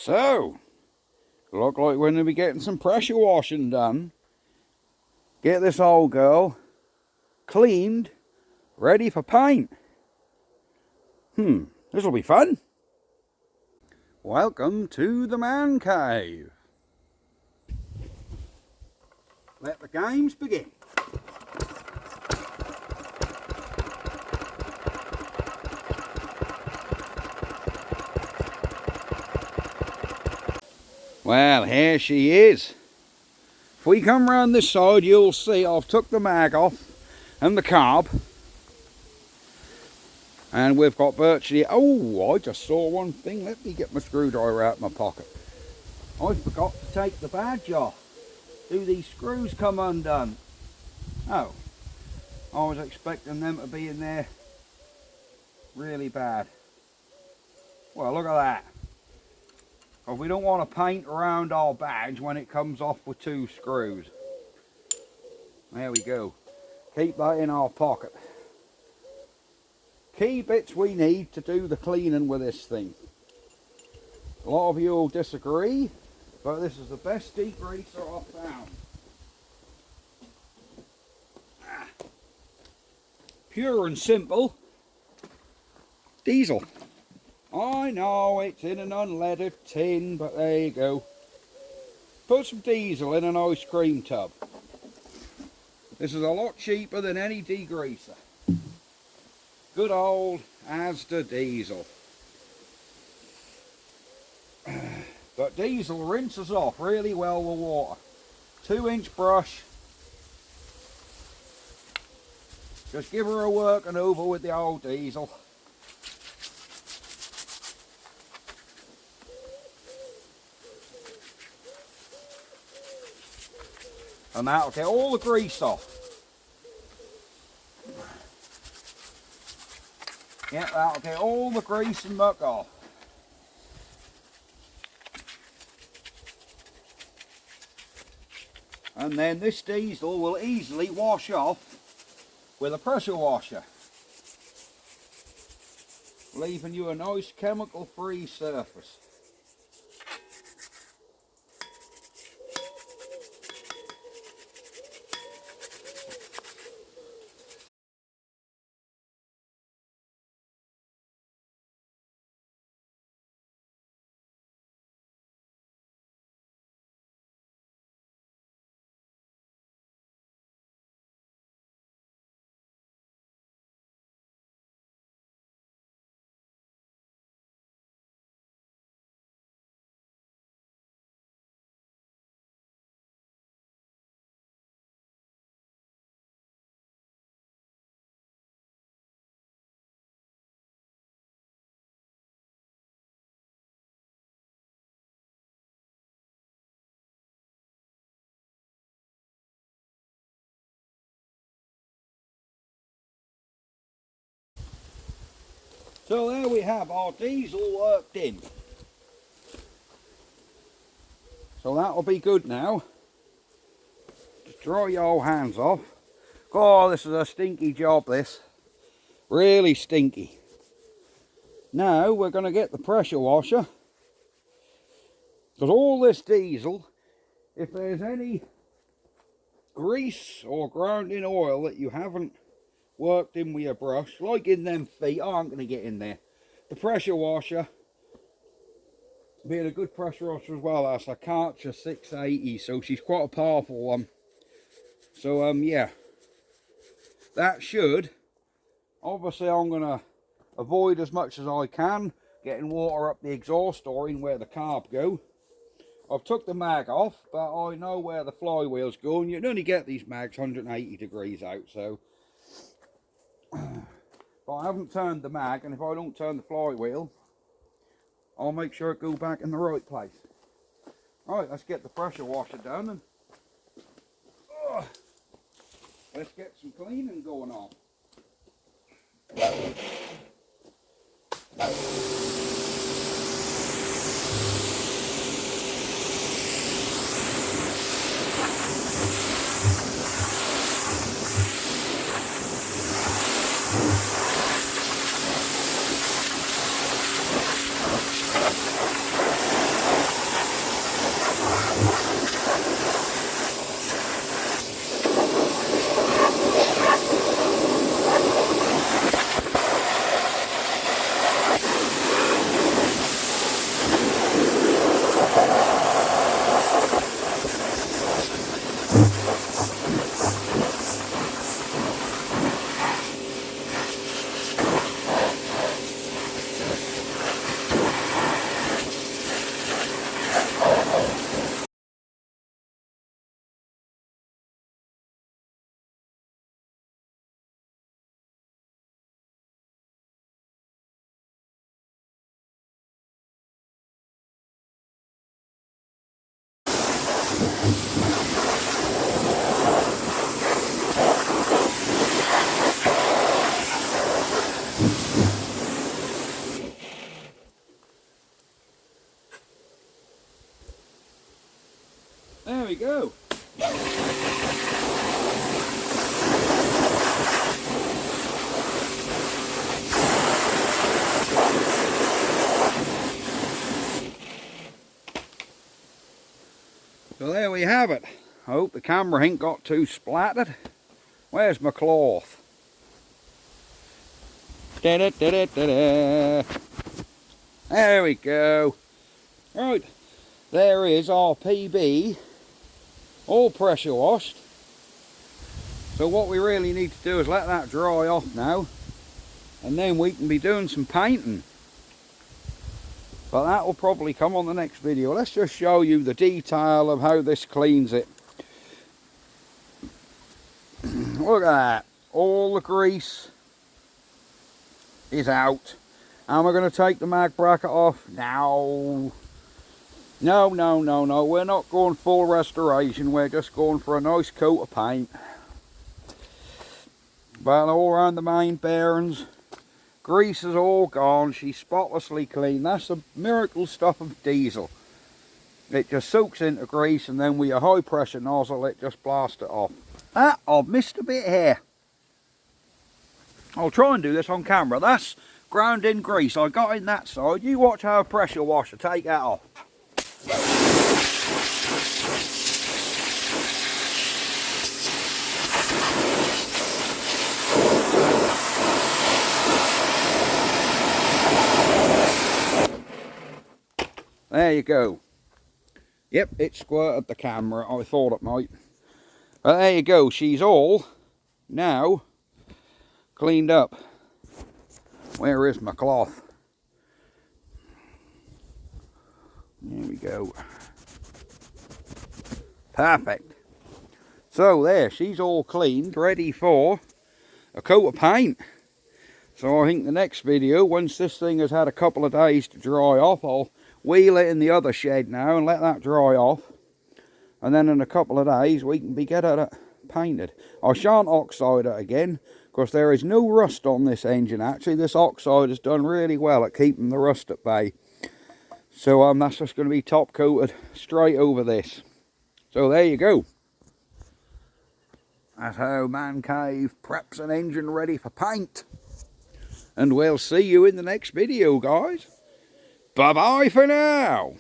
So, look like we're going to be getting some pressure washing done. Get this old girl cleaned, ready for paint. This will be fun. Welcome to the man cave. Let the games begin. Well, here she is. If we come round this side, you'll see I've took the mag off and the carb. And we've got virtually, oh, I just saw one thing. Let me get my screwdriver out of my pocket. I forgot to take the badge off. Do these screws come undone? Oh, I was expecting them to be in there really bad. Well, look at that. Because we don't want to paint around our badge when it comes off with two screws. There we go. Keep that in our pocket. Key bits we need to do the cleaning with this thing. A lot of you will disagree, but this is the best degreaser I've found. Pure and simple. Diesel. I know it's in an unleaded tin, but there you go. Put some diesel in an ice cream tub. This is a lot cheaper than any degreaser. Good old Asda diesel. But diesel rinses off really well with water. 2-inch brush. Just give her a working over with the old diesel. And that'll get all the grease off. Yeah, that'll get all the grease and muck off. And then this diesel will easily wash off with a pressure washer, leaving you a nice chemical-free surface. So there we have our diesel worked in. So that'll be good now. Just dry your hands off. Oh, this is a stinky job, this. Really stinky. Now we're going to get the pressure washer. Because all this diesel, if there's any grease or grounding oil that you haven't worked in with your brush, like in them feet, aren't going to get in there. The pressure washer, being a good pressure washer as well, that's a Karcher 680, so she's quite a powerful one. So yeah, that should, obviously I'm going to avoid as much as I can getting water up the exhaust or in where the carb go. I've took the mag off, but I know where the flywheel's going. You can only get these mags 180 degrees out, so but I haven't turned the mag, and if I don't turn the flywheel, I'll make sure it goes back in the right place. Right, let's get the pressure washer done, and let's get some cleaning going on. There we go. So there we have it. I hope the camera ain't got too splattered. Where's my cloth? Da -da -da -da -da -da. There we go. Right, there is our PB, all pressure washed. So what we really need to do is let that dry off now, and then we can be doing some painting. But that will probably come on the next video. Let's just show you the detail of how this cleans it. Look at that. All the grease is out. And we're going to take the mag bracket off now. No, no, no, no. We're not going full restoration. We're just going for a nice coat of paint. But all around the main bearings, grease is all gone. She's spotlessly clean. That's the miracle stuff of diesel. It just soaks into grease, and then with a high pressure nozzle it just blasts it off. Ah, I've missed a bit here. I'll try and do this on camera. That's ground in grease. I got in that side. You watch how a pressure washer take that off. There you go. Yep, it squirted the camera. I thought it might. But there you go. She's all now cleaned up. Where is my cloth? There we go. Perfect. So there, she's all cleaned, ready for a coat of paint. So I think the next video, once this thing has had a couple of days to dry off, I'll wheel it in the other shed now and let that dry off. And then in a couple of days we can get it painted. I shan't oxide it again, because there is no rust on this engine. Actually, this oxide has done really well at keeping the rust at bay. So that's just going to be top coated straight over this. So there you go. That's how Man Cave preps an engine ready for paint. And we'll see you in the next video, guys. Bye-bye for now.